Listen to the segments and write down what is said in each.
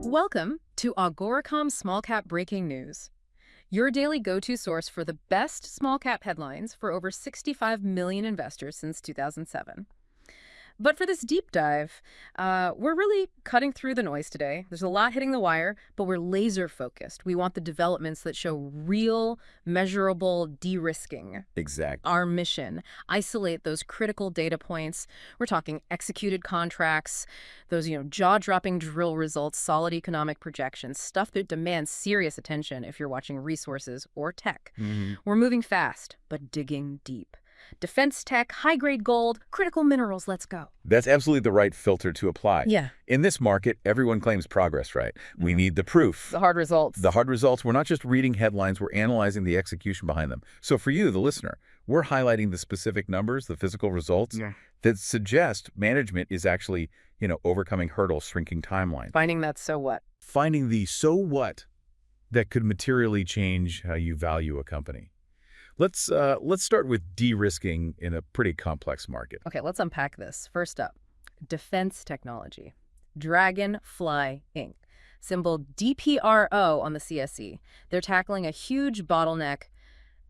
Welcome to Agoracom Small Cap Breaking News, your daily go-to source for the best small cap headlines for over 65 million investors since 2007. But for this deep dive, we're really cutting through the noise today. There's a lot hitting the wire, but we're laser focused. We want the developments that show real, measurable de-risking. Exactly. Our mission, isolate those critical data points. We're talking executed contracts, those, jaw-dropping drill results, solid economic projections, stuff that demands serious attention if you're watching resources or tech. We're moving fast, but digging deep. Defense tech, high-grade gold, critical minerals, let's go. That's absolutely the right filter to apply. Yeah. In this market, everyone claims progress, right? We need the proof. The hard results. The hard results. We're not just reading headlines, we're analyzing the execution behind them. So for you, the listener, we're highlighting the specific numbers, the physical results that suggest management is actually, overcoming hurdles, shrinking timelines. Finding that so what? Finding the so what that could materially change how you value a company. Let's start with de-risking in a pretty complex market. Okay, let's unpack this. First up, defense technology. Draganfly Inc., symbol DPRO on the CSE. They're tackling a huge bottleneck,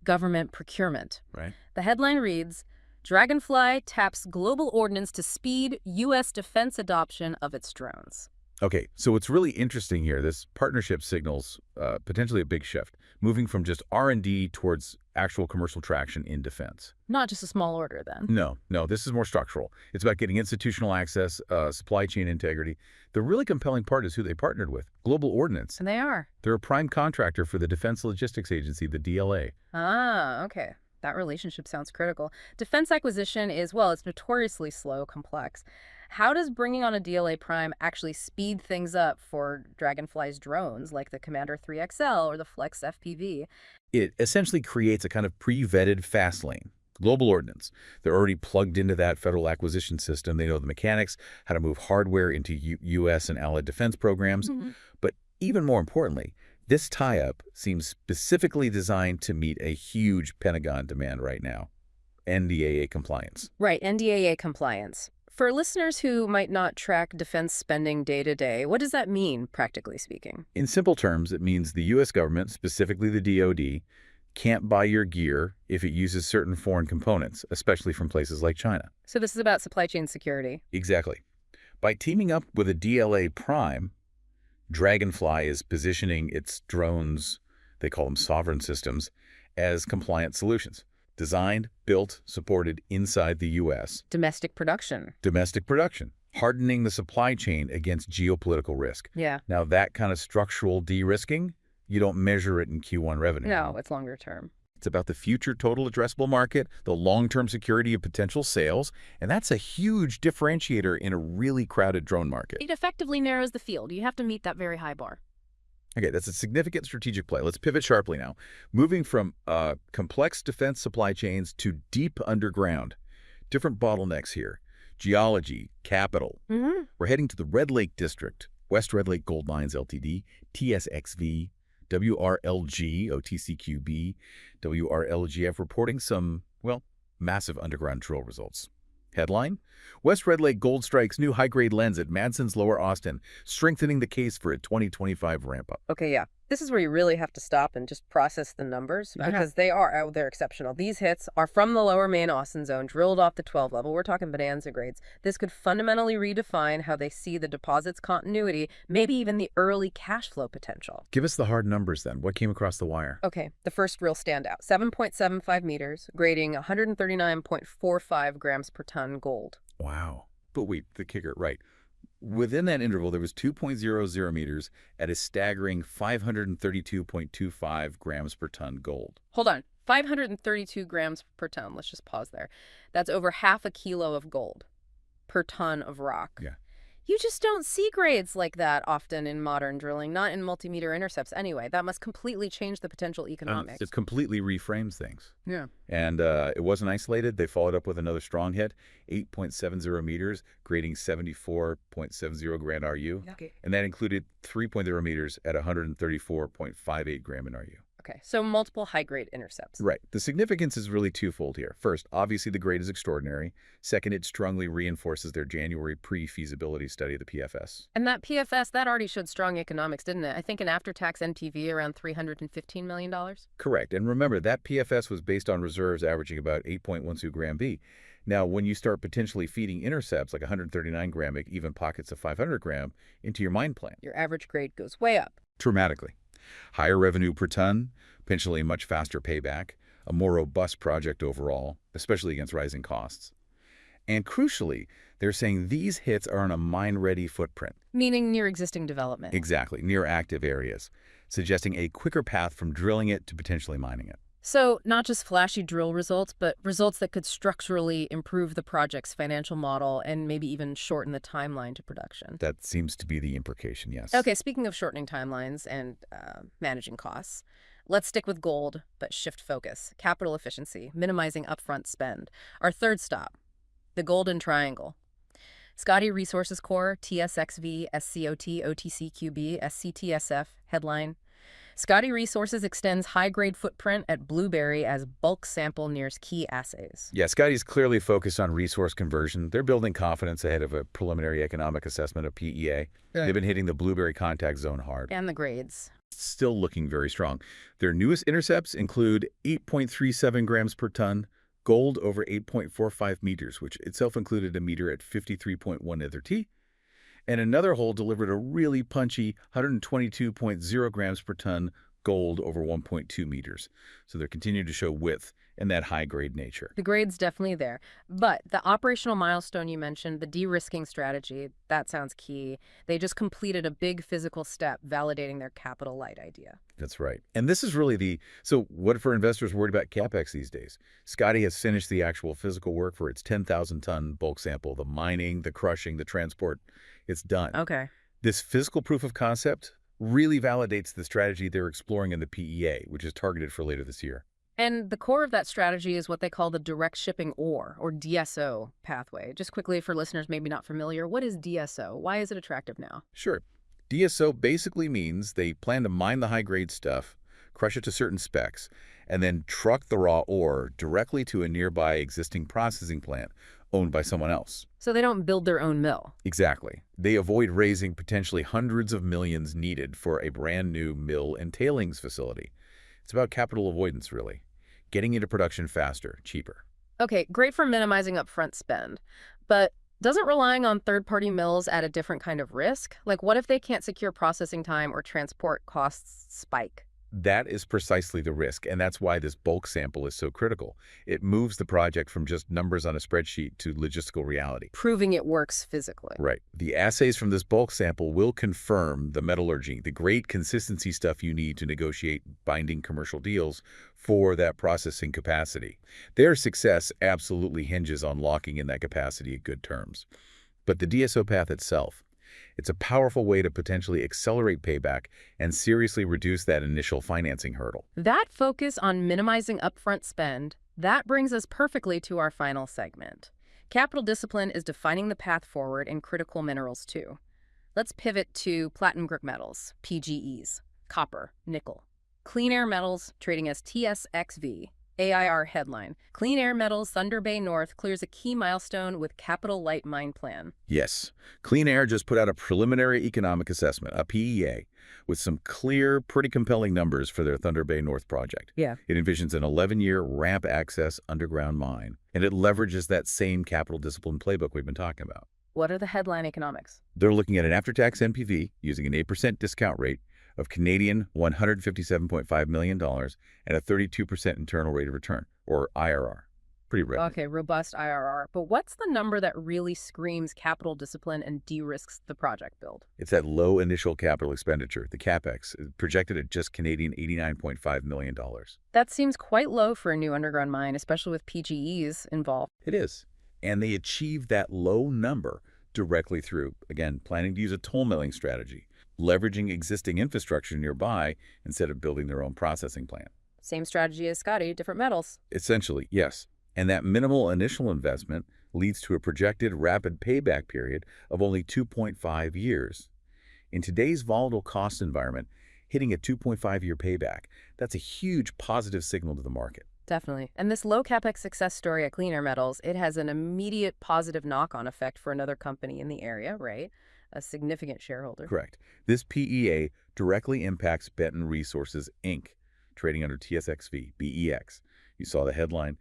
government procurement. Right. The headline reads, Draganfly taps Global Ordnance to speed U.S. defense adoption of its drones. Okay, so what's really interesting here, this partnership signals potentially a big shift, moving from just R&D towards actual commercial traction in defense. Not just a small order, then. No, this is more structural. It's about getting institutional access, supply chain integrity. The really compelling part is who they partnered with, Global Ordnance. And they are. They're a prime contractor for the Defense Logistics Agency, the DLA. Ah, okay. That relationship sounds critical. Defense acquisition is, well, it's notoriously slow, complex. How does bringing on a DLA prime actually speed things up for Draganfly's drones, like the Commander 3XL or the Flex FPV? It essentially creates a kind of pre-vetted fast lane. Global Ordnance. They're already plugged into that federal acquisition system. They know the mechanics, how to move hardware into U.S. and allied defense programs. But even more importantly, this tie-up seems specifically designed to meet a huge Pentagon demand right now, NDAA compliance. Right, NDAA compliance. For listeners who might not track defense spending day to day, what does that mean, practically speaking? In simple terms, it means the U.S. government, specifically the DoD, can't buy your gear if it uses certain foreign components, especially from places like China. So this is about supply chain security. Exactly. By teaming up with a DLA prime, Draganfly is positioning its drones, they call them sovereign systems, as compliant solutions. Designed, built, supported inside the U.S. Domestic production. Domestic production. Hardening the supply chain against geopolitical risk. Yeah. Now, that kind of structural de-risking, you don't measure it in Q1 revenue. No, it's longer term. It's about the future total addressable market, the long-term security of potential sales, and that's a huge differentiator in a really crowded drone market. It effectively narrows the field. You have to meet that very high bar. Okay, that's a significant strategic play. Let's pivot sharply now. Moving from complex defense supply chains to deep underground. Different bottlenecks here. Geology, capital. We're heading to the Red Lake District, West Red Lake Gold Mines Ltd, TSXV, WRLG, OTCQB, WRLGF reporting some, massive underground drill results. Headline, West Red Lake Gold strikes new high-grade lens at Madsen's Lower Austin, strengthening the case for a 2025 ramp-up. Okay, yeah. This is where you really have to stop and just process the numbers because they're exceptional. These hits are from the lower main Austin zone, drilled off the 12 level. We're talking bonanza grades. This could fundamentally redefine how they see the deposit's continuity, maybe even the early cash flow potential. Give us the hard numbers then. What came across the wire? Okay, the first real standout, 7.75 meters, grading 139.45 grams per ton gold. Wow. But wait, the kicker, right. Within that interval, there was 2.00 meters at a staggering 532.25 grams per ton gold. Hold on. 532 grams per ton. Let's just pause there. That's over half a kilo of gold per ton of rock. Yeah. You just don't see grades like that often in modern drilling, not in multimeter intercepts anyway. That must completely change the potential economics. It completely reframes things. Yeah. And it wasn't isolated. They followed up with another strong hit, 8.70 meters, grading 74.70 grand RU. Okay. And that included 3.0 meters at 134.58 gram in RU. Okay, so multiple high-grade intercepts. Right. The significance is really twofold here. First, obviously the grade is extraordinary. Second, it strongly reinforces their January pre-feasibility study of the PFS. And that PFS, that already showed strong economics, didn't it? I think an after-tax NPV around $315 million. Correct. And remember, that PFS was based on reserves averaging about 8.12 gram B. Now, when you start potentially feeding intercepts like 139 gram, even pockets of 500 gram, into your mine plan, Your average grade goes way up. dramatically. Higher revenue per ton, potentially much faster payback, a more robust project overall, especially against rising costs. And crucially, they're saying these hits are on a mine-ready footprint. Meaning near existing development. Exactly, near active areas, suggesting a quicker path from drilling it to potentially mining it. So not just flashy drill results, but results that could structurally improve the project's financial model and maybe even shorten the timeline to production. That seems to be the implication, yes. Okay, speaking of shortening timelines and managing costs, let's stick with gold, but shift focus. Capital efficiency, minimizing upfront spend. Our third stop, the Golden Triangle. Scotty Resources Corp, TSXV, SCOT, OTCQB, SCTSF, headline. Scotty Resources extends high-grade footprint at Blueberry as bulk sample nears key assays. Yeah, Scotty's clearly focused on resource conversion. They're building confidence ahead of a preliminary economic assessment of PEA. They've been hitting the Blueberry contact zone hard. And the grades. Still looking very strong. Their newest intercepts include 8.37 grams per ton, gold over 8.45 meters, which itself included a meter at 53.1 ether T, and another hole delivered a really punchy 122.0 grams per ton gold over 1.2 meters. So they're continuing to show width and that high-grade nature. The grade's definitely there. But the operational milestone you mentioned, the de-risking strategy, that sounds key. They just completed a big physical step validating their capital light idea. That's right. And this is really so what for investors worried about CapEx these days? Scotty has finished the actual physical work for its 10,000-ton bulk sample, the mining, the crushing, the transport. It's done. Okay. This physical proof of concept really validates the strategy they're exploring in the PEA, which is targeted for later this year. And the core of that strategy is what they call the direct shipping ore, or DSO, pathway. Just quickly for listeners maybe not familiar, what is DSO? Why is it attractive now? Sure. DSO basically means they plan to mine the high-grade stuff, crush it to certain specs, and then truck the raw ore directly to a nearby existing processing plant owned by someone else. So they don't build their own mill. Exactly. They avoid raising potentially hundreds of millions needed for a brand new mill and tailings facility. It's about capital avoidance, really. Getting into production faster, cheaper. Okay, great for minimizing upfront spend. But doesn't relying on third-party mills add a different kind of risk? Like, what if they can't secure processing time or transport costs spike? That is precisely the risk, and that's why this bulk sample is so critical. It moves the project from just numbers on a spreadsheet to logistical reality. Proving it works physically. Right. The assays from this bulk sample will confirm the metallurgy, the great consistency stuff you need to negotiate binding commercial deals for that processing capacity. Their success absolutely hinges on locking in that capacity at good terms. But the DSO path itself, it's a powerful way to potentially accelerate payback and seriously reduce that initial financing hurdle. That focus on minimizing upfront spend, that brings us perfectly to our final segment. Capital discipline is defining the path forward in critical minerals too. Let's pivot to platinum group metals, PGEs, copper, nickel. Clean Air Metals trading as TSXV. AIR headline, Clean Air Metals Thunder Bay North clears a key milestone with capital light mine plan. Yes, Clean Air just put out a preliminary economic assessment, a PEA, with some clear, pretty compelling numbers for their Thunder Bay North project. Yeah. It envisions an 11-year ramp access underground mine, and it leverages that same capital discipline playbook we've been talking about. What are the headline economics? They're looking at an after-tax NPV using an 8% discount rate of Canadian $157.5 million and a 32% internal rate of return, or IRR. Pretty rare. Okay, robust IRR. But what's the number that really screams capital discipline and de-risks the project build? It's that low initial capital expenditure, the CapEx, projected at just Canadian $89.5 million. That seems quite low for a new underground mine, especially with PGEs involved. It is. And they achieved that low number directly through, again, planning to use a toll milling strategy, leveraging existing infrastructure nearby instead of building their own processing plant. Same strategy as Scotty, different metals. Essentially, yes. And that minimal initial investment leads to a projected rapid payback period of only 2.5 years. In today's volatile cost environment, hitting a 2.5-year payback. That's a huge positive signal to the market. Definitely. And this low capex success story at Clean Air Metals, it has an immediate positive knock-on effect for another company in the area, right? A significant shareholder. Correct. This PEA directly impacts Benton Resources, Inc., trading under TSXV, BEX. You saw the headline.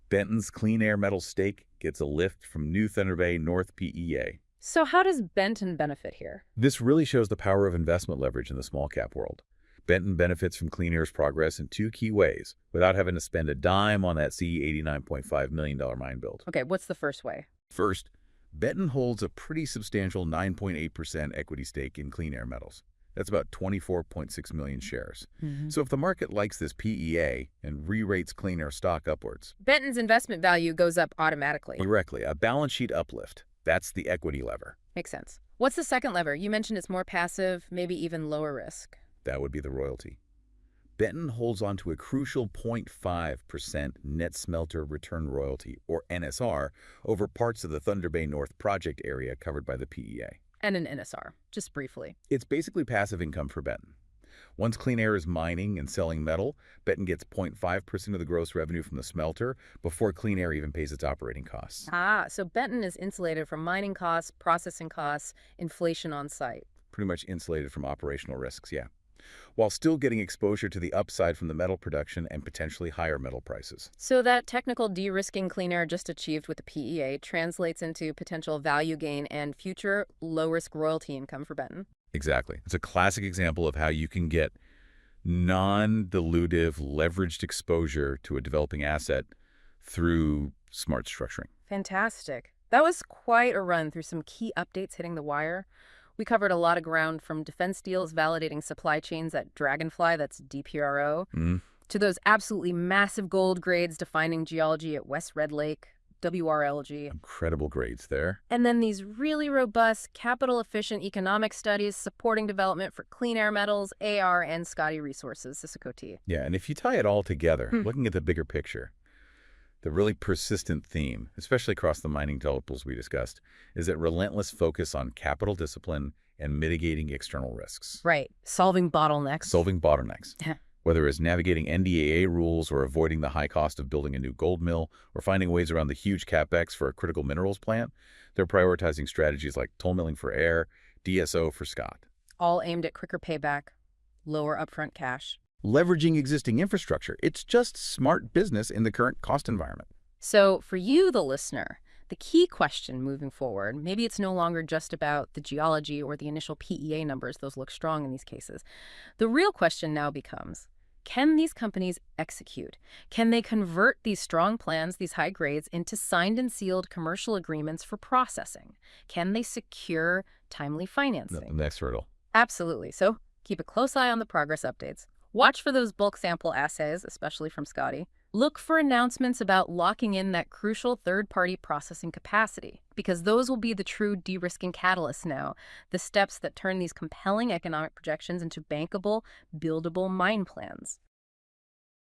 Benton's Clean Air Metals stake gets a lift from New Thunder Bay North PEA. So how does Benton benefit here? This really shows the power of investment leverage in the small cap world. Benton benefits from Clean Air's progress in two key ways, without having to spend a dime on that $89.5 million mine build. Okay, what's the first way? First, Benton holds a pretty substantial 9.8% equity stake in Clean Air Metals. That's about 24.6 million shares. So if the market likes this PEA and re-rates Clean Air stock upwards, Benton's investment value goes up automatically. directly, a balance sheet uplift. That's the equity lever. Makes sense. What's the second lever? You mentioned it's more passive, maybe even lower risk. That would be the royalty. Benton holds on to a crucial 0.5% net smelter return royalty, or NSR, over parts of the Thunder Bay North project area covered by the PEA. And an NSR, just briefly. It's basically passive income for Benton. Once Clean Air is mining and selling metal, Benton gets 0.5% of the gross revenue from the smelter before Clean Air even pays its operating costs. Ah, so Benton is insulated from mining costs, processing costs, inflation on site. Pretty much insulated from operational risks, yeah, while still getting exposure to the upside from the metal production and potentially higher metal prices. So that technical de-risking Clean Air just achieved with the PEA translates into potential value gain and future low-risk royalty income for Benton. Exactly. It's a classic example of how you can get non-dilutive, leveraged exposure to a developing asset through smart structuring. Fantastic. That was quite a run through some key updates hitting the wire. We covered a lot of ground, from defense deals validating supply chains at Draganfly, that's DPRO, to those absolutely massive gold grades defining geology at West Red Lake, WRLG. Incredible grades there. And then these really robust, capital-efficient economic studies supporting development for Clean Air Metals, AR, and Scotty Resources, Sisicoti. Yeah, and if you tie it all together, looking at the bigger picture, the really persistent theme, especially across the mining deltables we discussed, is that relentless focus on capital discipline and mitigating external risks. Right. Solving bottlenecks. Solving bottlenecks. Whether it's navigating NDAA rules or avoiding the high cost of building a new gold mill or finding ways around the huge capex for a critical minerals plant, they're prioritizing strategies like toll milling for air, DSO for Scott. All aimed at quicker payback, lower upfront cash. Leveraging existing infrastructure. It's just smart business in the current cost environment. So for you, the listener, the key question moving forward, maybe it's no longer just about the geology or the initial PEA numbers. Those look strong in these cases. The real question now becomes, can these companies execute? Can they convert these strong plans, these high grades, into signed and sealed commercial agreements for processing? Can they secure timely financing? The next hurdle. Absolutely. So keep a close eye on the progress updates. Watch for those bulk sample assays, especially from Scotty. Look for announcements about locking in that crucial third-party processing capacity, because those will be the true de-risking catalysts now, the steps that turn these compelling economic projections into bankable, buildable mine plans.